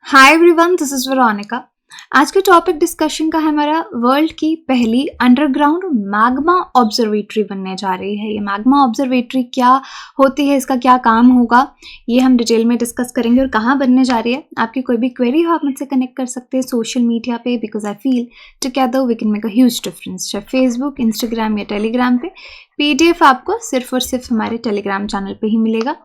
Hi everyone, this is Veronica. आज के topic discussion का है हमारा वर्ल्ड की पहली अंडरग्राउंड मैग्मा ऑब्जर्वेटरी बनने जा रही है। ये मैग्मा ऑब्जर्वेटरी क्या होती है, इसका क्या काम होगा, ये हम डिटेल में डिस्कस करेंगे। और कहाँ बनने जा रही है, आपकी कोई भी क्वेरी हो आप मुझसे कनेक्ट कर सकते हैं सोशल मीडिया पे, because I feel together we can make a huge difference. चाहे फेसबुक, इंस्टाग्राम या टेलीग्राम पे। पीडीएफ आपको सिर्फ और सिर्फ हमारे टेलीग्राम चैनल पे ही मिलेगा।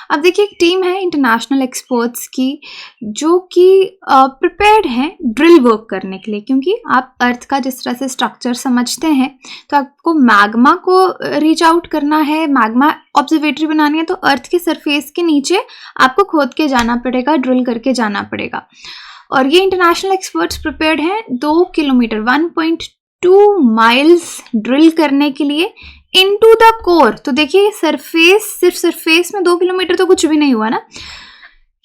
अब देखिए, एक टीम है इंटरनेशनल एक्सपर्ट्स की जो कि प्रिपेयर्ड हैं ड्रिल वर्क करने के लिए, क्योंकि आप अर्थ का जिस तरह से स्ट्रक्चर समझते हैं तो आपको मैग्मा को रीच आउट करना है, मैग्मा ऑब्जर्वेटरी बनानी है, तो अर्थ के सरफेस के नीचे आपको खोद के जाना पड़ेगा, ड्रिल करके जाना पड़ेगा। और ये इंटरनेशनल एक्सपर्ट्स प्रिपेयर्ड हैं 2 किलोमीटर 1.2 माइल्स ड्रिल करने के लिए इनटू द कोर। तो देखिए, सरफेस, सिर्फ सरफेस में 2 किलोमीटर तो कुछ भी नहीं हुआ ना।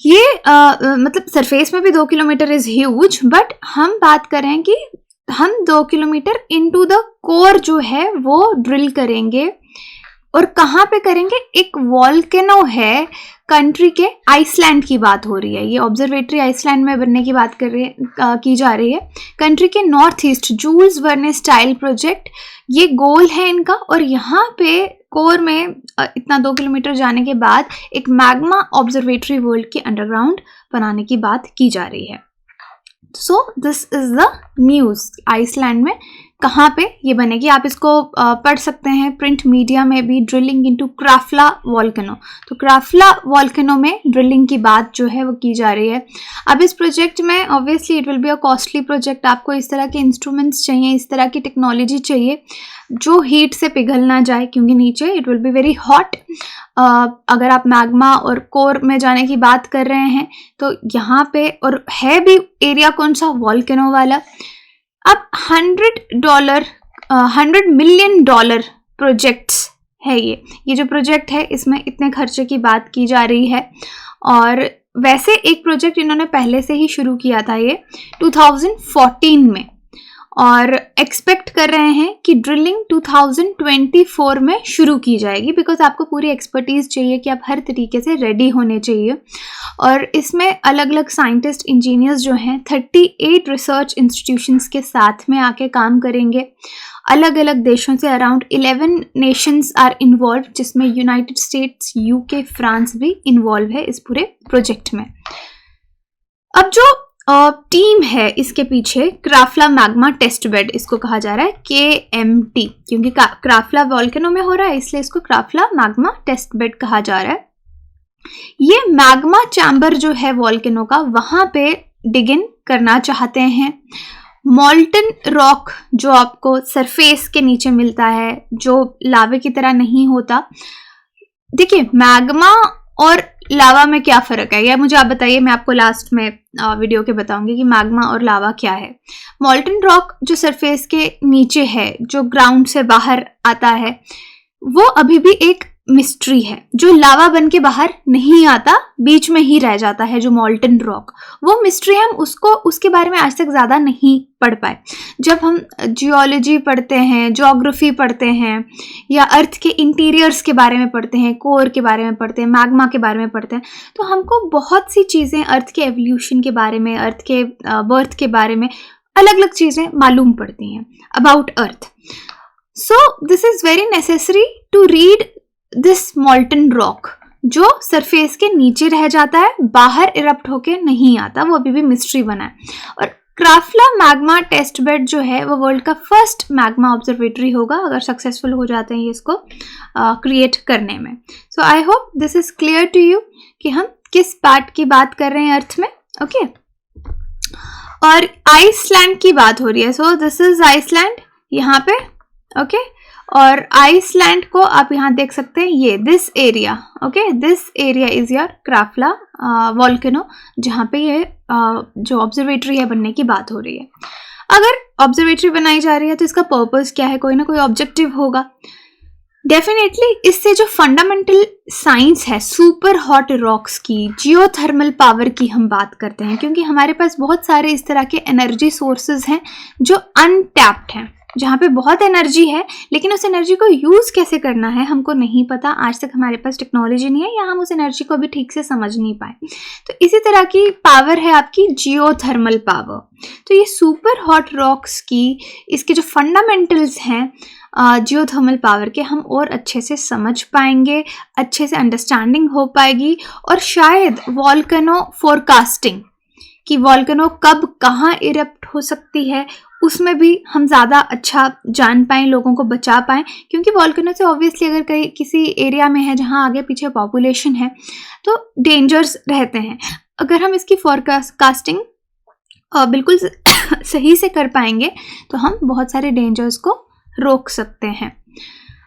ये मतलब सरफेस में भी 2 किलोमीटर इज ह्यूज, बट हम बात कर रहे हैं कि हम 2 किलोमीटर इनटू द कोर जो है वो ड्रिल करेंगे। और कहाँ पे करेंगे? एक वॉल्केनो है कंट्री के, आइसलैंड की बात हो रही है। ये ऑब्जर्वेटरी आइसलैंड में बनने की बात की जा रही है। कंट्री के north east Jules Verne style project, ये गोल है इनका। और यहाँ पे कोर में इतना 2 किलोमीटर जाने के बाद एक मैग्मा ऑब्जर्वेटरी वर्ल्ड के अंडरग्राउंड बनाने की बात की जा रही है। So this is the news. Iceland में कहाँ पे ये बनेगी, आप इसको पढ़ सकते हैं प्रिंट मीडिया में भी। ड्रिलिंग इनटू क्राफ्ला वॉल्केनो, तो क्राफ्ला वॉल्केनो में ड्रिलिंग की बात जो है वो की जा रही है। अब इस प्रोजेक्ट में obviously it will be a costly project. आपको इस तरह के इंस्ट्रूमेंट्स चाहिए, इस तरह की टेक्नोलॉजी चाहिए जो हीट से पिघल ना जाए, क्योंकि नीचे it will be very hot. अगर आप मैग्मा और कोर में जाने की बात कर रहे हैं तो यहाँ पे, और है भी एरिया कौन सा, वॉल्केनो वाला। अब $100 मिलियन प्रोजेक्ट्स है ये जो प्रोजेक्ट है, इसमें इतने खर्चे की बात की जा रही है। और वैसे एक प्रोजेक्ट इन्होंने पहले से ही शुरू किया था, ये 2014 में, और एक्सपेक्ट कर रहे हैं कि ड्रिलिंग 2024 में शुरू की जाएगी, बिकॉज आपको पूरी एक्सपर्टीज़ चाहिए कि आप हर तरीके से रेडी होने चाहिए। और इसमें अलग अलग साइंटिस्ट, इंजीनियर्स जो हैं 38 रिसर्च इंस्टीट्यूशंस के साथ में आके काम करेंगे। अलग अलग देशों से अराउंड 11 नेशंस आर इन्वॉल्व, जिसमें यूनाइटेड स्टेट्स, यूके, फ्रांस भी इन्वॉल्व है इस पूरे प्रोजेक्ट में। अब जो टीम है इसके पीछे, क्राफ्ला मैग्मा टेस्ट बेड इसको कहा जा रहा है, KMT, क्योंकि क्राफ्ला वॉल्केनो में हो रहा है इसलिए इसको क्राफ्ला मैग्मा टेस्ट बेड कहा जा रहा है। ये मैग्मा चैम्बर जो है वॉल्केनो का, वहां पे डिग इन करना चाहते हैं। मॉल्टन रॉक जो आपको सरफेस के नीचे मिलता है, जो लावे की तरह नहीं होता। देखिए, मैग्मा और लावा में क्या फ़र्क है, यह मुझे आप बताइए। मैं आपको लास्ट में वीडियो के बताऊंगी कि मैग्मा और लावा क्या है। मॉल्टन रॉक जो सरफेस के नीचे है, जो ग्राउंड से बाहर आता है, वो अभी भी एक मिस्ट्री है। जो लावा बन के बाहर नहीं आता, बीच में ही रह जाता है, जो मॉल्टन रॉक, वो मिस्ट्री हम उसके बारे में आज तक ज़्यादा नहीं पढ़ पाए। जब हम जियोलॉजी पढ़ते हैं, ज्योग्राफी पढ़ते हैं, या अर्थ के इंटीरियर्स के बारे में पढ़ते हैं, कोर के बारे में पढ़ते हैं, मैग्मा के बारे में पढ़ते हैं, तो हमको बहुत सी चीज़ें अर्थ के एवोल्यूशन के बारे में, अर्थ के बर्थ के बारे में अलग अलग चीज़ें मालूम पड़ती हैं about earth. So this is very necessary to read this molten rock, जो सरफेस के नीचे रह जाता है, बाहर इरप्ट होके नहीं आता, वो अभी भी मिस्ट्री बना है। और क्राफ्ला मैग्मा टेस्ट बेड जो है वो वर्ल्ड का फर्स्ट मैग्मा ऑब्जर्वेटरी होगा, अगर सक्सेसफुल हो जाते हैं इसको क्रिएट करने में। So I hope this is clear to you कि हम किस पार्ट की बात कर रहे हैं अर्थ में। ओके, और आइसलैंड की बात हो रही है। सो दिस इज आइसलैंड यहाँ पे। ओके, और आइसलैंड को आप यहाँ देख सकते हैं, ये this area, okay, this area is your Krafla volcano, जहाँ पे ये जो ऑब्जर्वेटरी है बनने की बात हो रही है। अगर ऑब्जर्वेटरी बनाई जा रही है तो इसका पर्पस क्या है, कोई ना कोई ऑब्जेक्टिव होगा डेफिनेटली। इससे जो फंडामेंटल साइंस है सुपर हॉट रॉक्स की, जियोथर्मल पावर की हम बात करते हैं, क्योंकि हमारे पास बहुत सारे इस तरह के एनर्जी सोर्सेज हैं जो अनटैप्ड हैं। जहाँ पे बहुत एनर्जी है, लेकिन उस एनर्जी को यूज़ कैसे करना है हमको नहीं पता। आज तक हमारे पास टेक्नोलॉजी नहीं है या हम उस एनर्जी को भी ठीक से समझ नहीं पाए। तो इसी तरह की पावर है आपकी जियोथर्मल पावर। तो ये सुपर हॉट रॉक्स की इसके जो फंडामेंटल्स हैं जियोथर्मल पावर के, हम और अच्छे से समझ पाएंगे, अच्छे से अंडरस्टैंडिंग हो पाएगी, और शायद वॉल्केनो फोरकास्टिंग कि वॉल्केनो कब कहाँ इरप्ट हो सकती है उसमें भी हम ज़्यादा अच्छा जान पाएँ, लोगों को बचा पाएँ। क्योंकि वॉल्केनो से ऑब्वियसली अगर कहीं किसी एरिया में है जहाँ आगे पीछे पॉपुलेशन है तो डेंजर्स रहते हैं। अगर हम इसकी फोरकास्टिंग बिल्कुल सही से कर पाएंगे तो हम बहुत सारे डेंजर्स को रोक सकते हैं।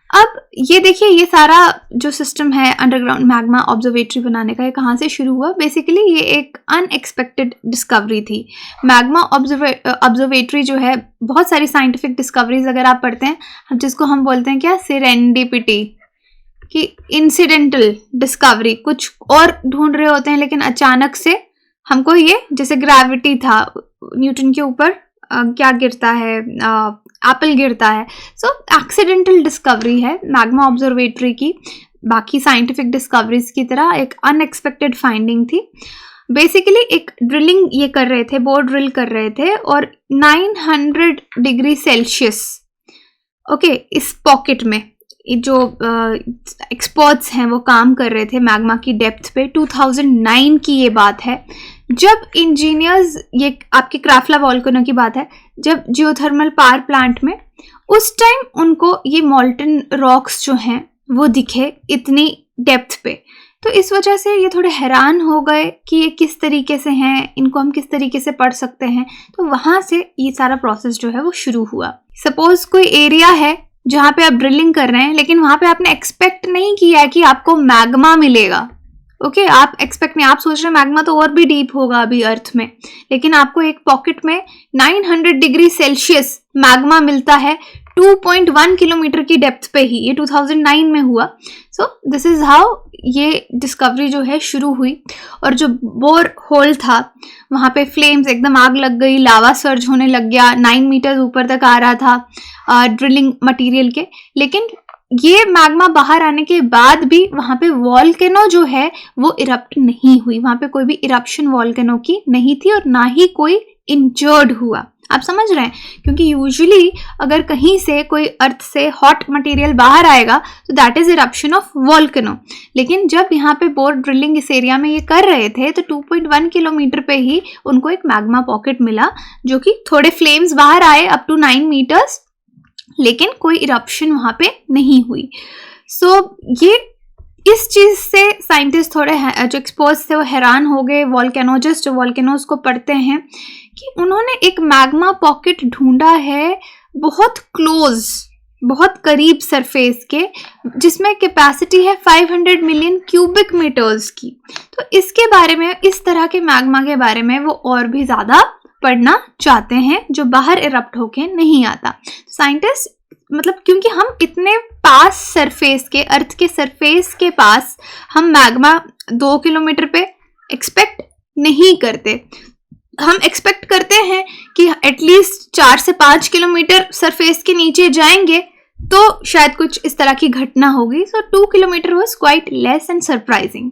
अब ये देखिए, ये सारा जो सिस्टम है अंडरग्राउंड मैग्मा ऑब्जर्वेटरी बनाने का, ये कहाँ से शुरू हुआ? बेसिकली ये एक अनएक्सपेक्टेड डिस्कवरी थी। मैग्मा ऑब्जर्वेटरी जो है, बहुत सारी साइंटिफिक डिस्कवरीज अगर आप पढ़ते हैं, जिसको हम बोलते हैं क्या, सेरेंडिपिटी, कि इंसिडेंटल डिस्कवरी, कुछ और ढूंढ रहे होते हैं लेकिन अचानक से हमको ये, जैसे ग्रेविटी था, न्यूटन के ऊपर क्या गिरता है, एप्पल गिरता है। सो एक्सीडेंटल डिस्कवरी है मैग्मा ऑब्जर्वेटरी की, बाकी साइंटिफिक डिस्कवरीज की तरह एक अनएक्सपेक्टेड फाइंडिंग थी। बेसिकली एक ड्रिलिंग ये कर रहे थे, बोर ड्रिल कर रहे थे, और 900 डिग्री सेल्सियस ओके इस पॉकेट में जो एक्सपर्ट्स हैं वो काम कर रहे थे मैग्मा की डेप्थ पे। 2009 की ये बात है, जब इंजीनियर्स, ये आपके क्राफ्ला वॉल्केनो की बात है, जब जियोथर्मल पावर प्लांट में उस टाइम उनको ये मॉल्टन रॉक्स जो हैं वो दिखे इतनी डेप्थ पे। तो इस वजह से ये थोड़े हैरान हो गए कि ये किस तरीके से हैं, इनको हम किस तरीके से पढ़ सकते हैं। तो वहाँ से ये सारा प्रोसेस जो है वो शुरू हुआ। सपोज कोई एरिया है जहाँ पे आप ड्रिलिंग कर रहे हैं, लेकिन वहाँ पे आपने एक्सपेक्ट नहीं किया है कि आपको मैग्मा मिलेगा। ओके, आप एक्सपेक्ट नहीं, आप सोच रहे हैं मैग्मा तो और भी डीप होगा अभी अर्थ में, लेकिन आपको एक पॉकेट में 900 डिग्री सेल्सियस मैग्मा मिलता है 2.1 किलोमीटर की डेप्थ पे ही। ये 2009 में हुआ। सो दिस इज हाउ ये डिस्कवरी जो है शुरू हुई। और जो बोर होल था वहाँ पे फ्लेम्स, एकदम आग लग गई, लावा सर्ज होने लग गया, 9 मीटर ऊपर तक आ रहा था ड्रिलिंग मटेरियल के। लेकिन ये मैग्मा बाहर आने के बाद भी वहाँ पे वॉल्केनो जो है वो इरप्ट नहीं हुई, वहाँ पे कोई भी इरप्शन वॉल्केनो की नहीं थी, और ना ही कोई इंजर्ड हुआ। आप समझ रहे हैं? क्योंकि यूजुअली अगर कहीं से कोई अर्थ से हॉट मटेरियल बाहर आएगा तो that is eruption of volcano. लेकिन जब यहाँ पे बोर ड्रिलिंग इस एरिया में ये कर रहे थे तो 2.1 किलोमीटर पे ही उनको एक मैग्मा पॉकेट मिला, जो कि थोड़े फ्लेम्स बाहर आए अप टू 9 मीटर्स, लेकिन कोई इरप्शन वहाँ पे नहीं हुई। सो ये इस चीज़ से साइंटिस्ट थोड़े जो एक्सपर्ट्स थे वो हैरान हो गए, वॉल्केनोलॉजिस्ट जो वॉल्केनोज को पढ़ते हैं, कि उन्होंने एक मैग्मा पॉकेट ढूंढा है बहुत क्लोज, बहुत करीब सरफेस के, जिसमें कैपेसिटी है 500 मिलियन क्यूबिक मीटर्स की। तो इसके बारे में, इस तरह के मैग्मा के बारे में वो और भी ज़्यादा पढ़ना चाहते हैं, जो बाहर इरप्ट होके नहीं आता। साइंटिस्ट मतलब, क्योंकि हम इतने पास सरफेस के, अर्थ के सरफेस के पास हम मैग्मा 2 किलोमीटर पे एक्सपेक्ट नहीं करते। हम एक्सपेक्ट करते हैं कि एटलीस्ट 4 से 5 किलोमीटर सरफेस के नीचे जाएंगे तो शायद कुछ इस तरह की घटना होगी। सो 2 kilometre was quite less and surprising.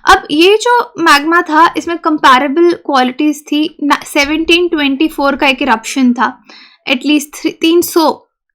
अब ये जो मैग्मा था इसमें कंपैरेबल क्वालिटीज थी। 1724 का एक इरप्शन था, एटलीस्ट 300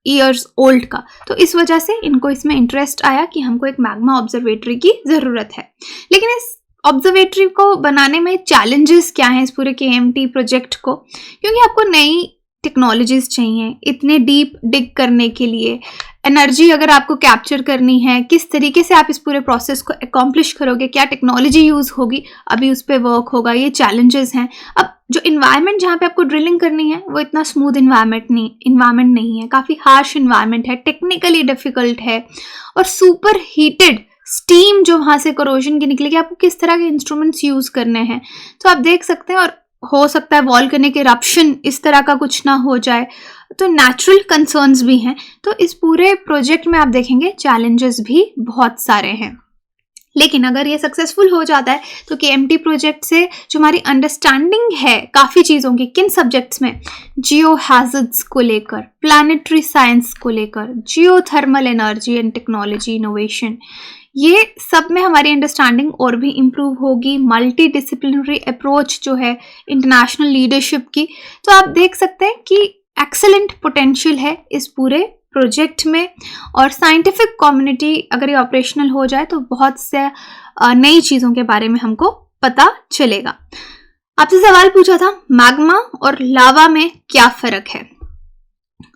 ईयर्स ओल्ड का। तो इस वजह से इनको इसमें इंटरेस्ट आया कि हमको एक मैग्मा ऑब्जर्वेटरी की ज़रूरत है। लेकिन इस ऑब्जर्वेटरी को बनाने में चैलेंजेस क्या हैं इस पूरे KMT प्रोजेक्ट को? क्योंकि आपको नई टेक्नोलॉजीज चाहिए इतने डीप डिग करने के लिए। एनर्जी अगर आपको कैप्चर करनी है, किस तरीके से आप इस पूरे प्रोसेस को अकॉम्प्लिश करोगे, क्या टेक्नोलॉजी यूज़ होगी, अभी उस पर वर्क होगा, ये चैलेंजेस हैं। अब जो इन्वायरमेंट जहाँ पे आपको ड्रिलिंग करनी है वो इतना स्मूथ इन्वायरमेंट नहीं है, काफ़ी हार्श इन्वायरमेंट है, टेक्निकली डिफिकल्ट है, और सुपर हीटेड स्टीम जो वहाँ से करोजन की निकलेगी, आपको किस तरह के इंस्ट्रूमेंट्स यूज़ करने हैं। तो आप देख सकते हैं, और हो सकता है वॉल्केनिक इरप्शन इस तरह का कुछ ना हो जाए, तो नेचुरल कंसर्न्स भी हैं। तो इस पूरे प्रोजेक्ट में आप देखेंगे चैलेंजेस भी बहुत सारे हैं। लेकिन अगर ये सक्सेसफुल हो जाता है तो KMT प्रोजेक्ट से जो हमारी अंडरस्टैंडिंग है काफ़ी चीज़ों की, किन सब्जेक्ट्स में, जियो हैजर्ड्स को लेकर, प्लानिटरी साइंस को लेकर, geothermal energy and technology innovation, ये सब में हमारी अंडरस्टैंडिंग और भी इम्प्रूव होगी। मल्टी डिसिप्लिनरी अप्रोच जो है इंटरनेशनल लीडरशिप की, तो आप देख सकते हैं कि एक्सेलेंट पोटेंशियल है इस पूरे प्रोजेक्ट में। और साइंटिफिक कम्युनिटी अगर ये ऑपरेशनल हो जाए तो बहुत से नई चीज़ों के बारे में हमको पता चलेगा। आपसे सवाल पूछा था मैग्मा और लावा में क्या फ़र्क है।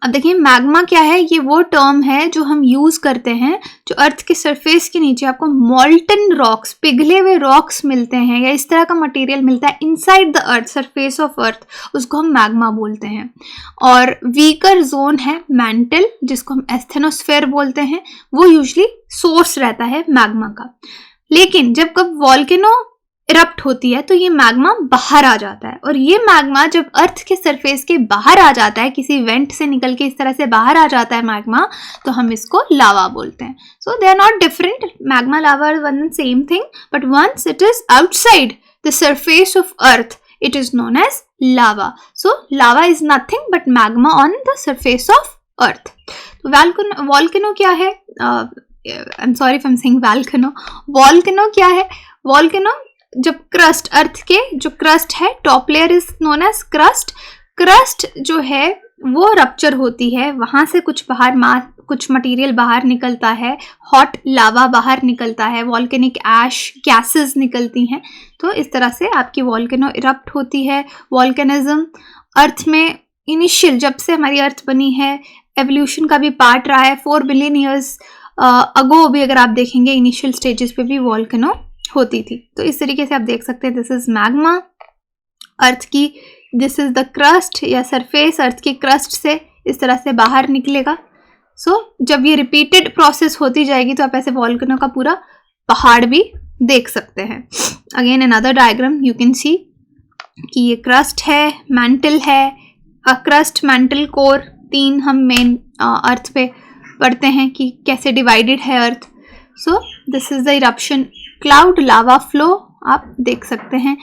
अब देखिए मैग्मा क्या है, ये वो टर्म है जो हम यूज़ करते हैं जो अर्थ के सरफेस के नीचे आपको मॉल्टन रॉक्स, पिघले हुए रॉक्स मिलते हैं या इस तरह का मटेरियल मिलता है inside the earth, surface of अर्थ, उसको हम मैग्मा बोलते हैं। और वीकर जोन है मैंटल, जिसको हम एस्थेनोस्फेयर बोलते हैं, वो यूजली सोर्स रहता है मैग्मा का। लेकिन जब कब वॉल्केनो इरप्ट होती है तो ये मैग्मा बाहर आ जाता है, और ये मैग्मा जब अर्थ के सरफेस के बाहर आ जाता है, किसी वेंट से निकल के इस तरह से बाहर आ जाता है मैग्मा, तो हम इसको लावा बोलते हैं। So they are not different, magma lava are one and same thing, but once it is outside the surface of earth it is known as lava. So lava is nothing but magma on the surface of earth. तो volcano क्या है, I am sorry if I am saying volcano, volcano क्या है, volcano जब crust, अर्थ के जो crust है, top layer is known as crust, crust जो है वो रप्चर होती है, वहाँ से कुछ कुछ मटेरियल बाहर निकलता है, हॉट लावा बाहर निकलता है, वॉल्केनिक ऐश गैसेस निकलती हैं, तो इस तरह से आपकी वॉल्केनो इरप्ट होती है। वॉल्केनिज्म अर्थ में इनिशियल, जब से हमारी अर्थ बनी है, एवोल्यूशन का भी पार्ट रहा है, 4 बिलियन ईयर्स अगो भी अगर आप देखेंगे इनिशियल स्टेजेस पे भी वॉल्केनो होती थी। तो इस तरीके से आप देख सकते हैं दिस इज मैग्मा अर्थ की, दिस इज द क्रस्ट या सरफेस अर्थ की क्रस्ट से इस तरह से बाहर निकलेगा। सो जब ये रिपीटेड प्रोसेस होती जाएगी तो आप ऐसे वॉल्केनो का पूरा पहाड़ भी देख सकते हैं। Again another diagram you can see कि ये क्रस्ट है, मैंटल है, क्रस्ट, मैंटल, कोर, 3 हम मेन अर्थ पे पढ़ते हैं कि कैसे डिवाइडेड है earth. So this is the eruption cloud lava flow आप देख सकते हैं।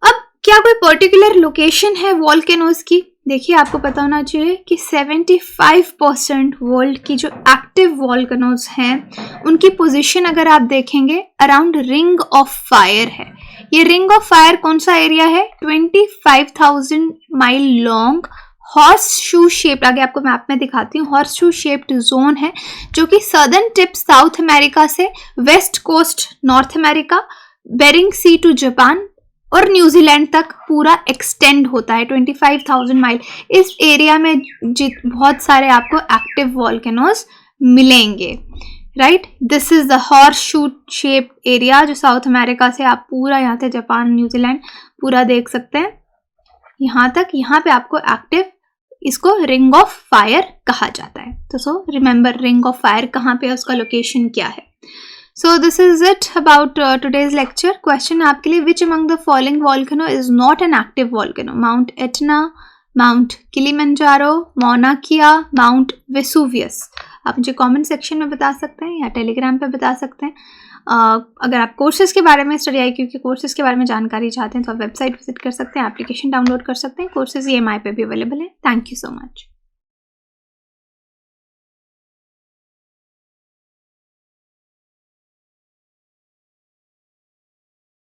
अब क्या कोई पर्टिकुलर लोकेशन है वॉल्केनोज की? देखिए आपको पता होना चाहिए कि 75% वर्ल्ड की जो एक्टिव वॉल्केनोज हैं उनकी पोजीशन अगर आप देखेंगे अराउंड रिंग ऑफ फायर है। ये रिंग ऑफ फायर कौन सा एरिया है? 25,000 mile long horse shoe shaped, आगे आपको मैप में दिखाती हूँ, हॉर्स शू शेप्ड जोन है जो कि सदर्न टिप साउथ अमेरिका से west coast North America, Bering Sea to Japan और न्यूजीलैंड तक पूरा एक्सटेंड होता है। 25,000 माइल इस एरिया में बहुत सारे आपको एक्टिव वॉल्केनोज मिलेंगे, right. This is the horse shoe shaped area जो साउथ अमेरिका से आप पूरा यहाँ से जापान, न्यूजीलैंड पूरा देख सकते हैं यहाँ तक। यहाँ पे आपको एक्टिव, इसको रिंग ऑफ फायर कहा जाता है। तो so remember ring of fire कहाँ पे है, उसका लोकेशन क्या है। So this is it about today's lecture. Question आपके लिए, which among the following volcano is not an active volcano? Mount Etna, mount Kilimanjaro, मौना किया, माउंट वेसुवियस। आप मुझे कमेंट सेक्शन में बता सकते हैं या टेलीग्राम पे बता सकते हैं। अगर आप कोर्सेज के बारे में, स्टडी IQ के कोर्सेज के बारे में जानकारी चाहते हैं तो आप वेबसाइट विजिट कर सकते हैं, एप्लीकेशन डाउनलोड कर सकते हैं। कोर्सेज EMI पे भी अवेलेबल है। Thank you so much.